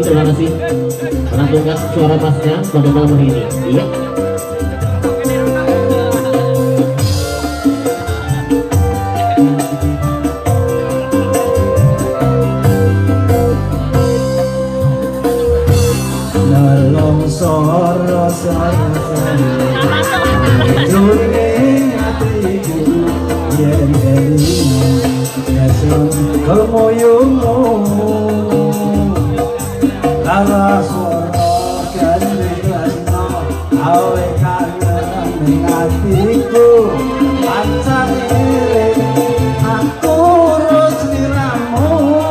Terima kasih menantukan suara pasnya pada malam hari ini. Iya. Nolong soro juring hatiku yen eling kemoyomu lara soro gandrena awe kangen ning atiku pancen aku urus sliramu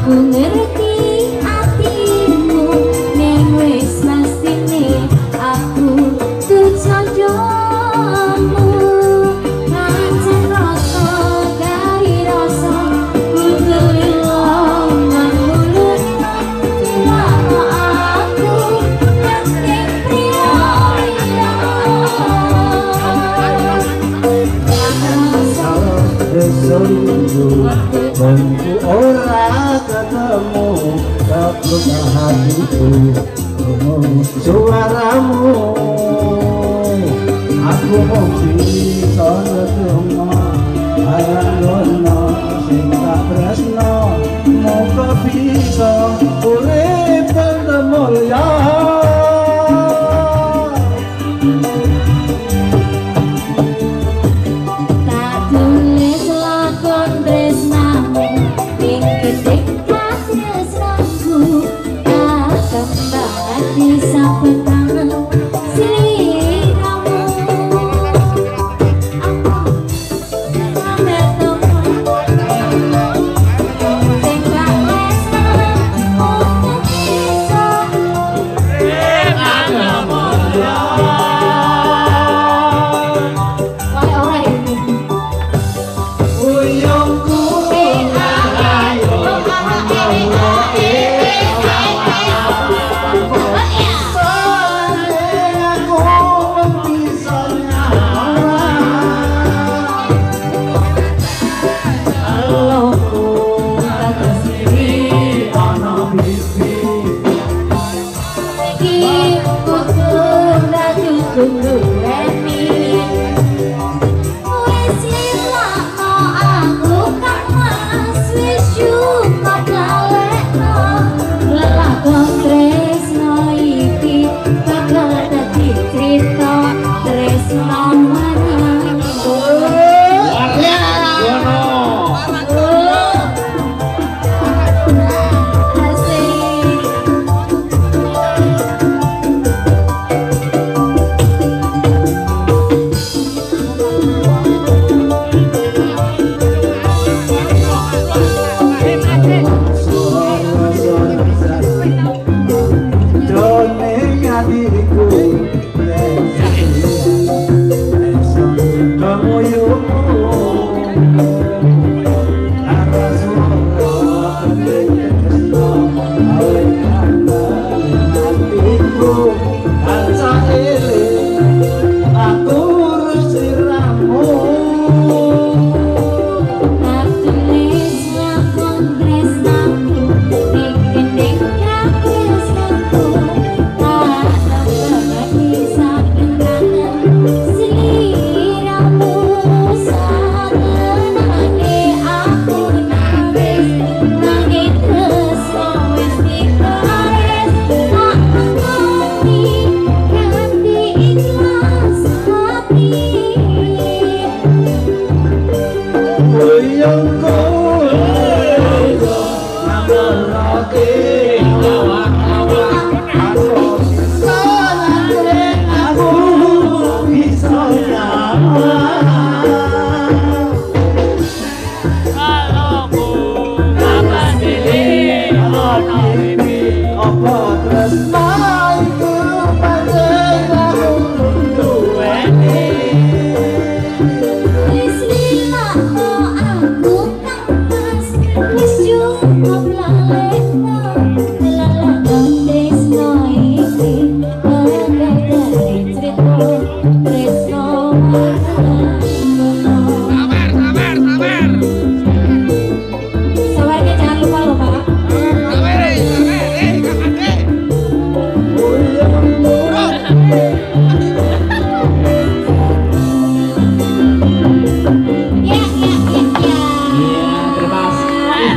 aku ngerti hatimu ning wis mestine aku tuh jodohmu pancen rasa gawe rasa kudu lilongan mulut lama aku ngerti priyo Bangku ora ketemu takut hatiku suaramu aku mau bisa ketemu ayono sing tak tresno moga bisa urip mulya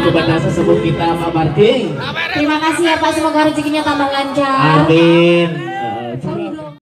kepada sesepuh kita Pak Barking. Terima kasih ya Pak, semoga rezekinya tambah lancar. Amin.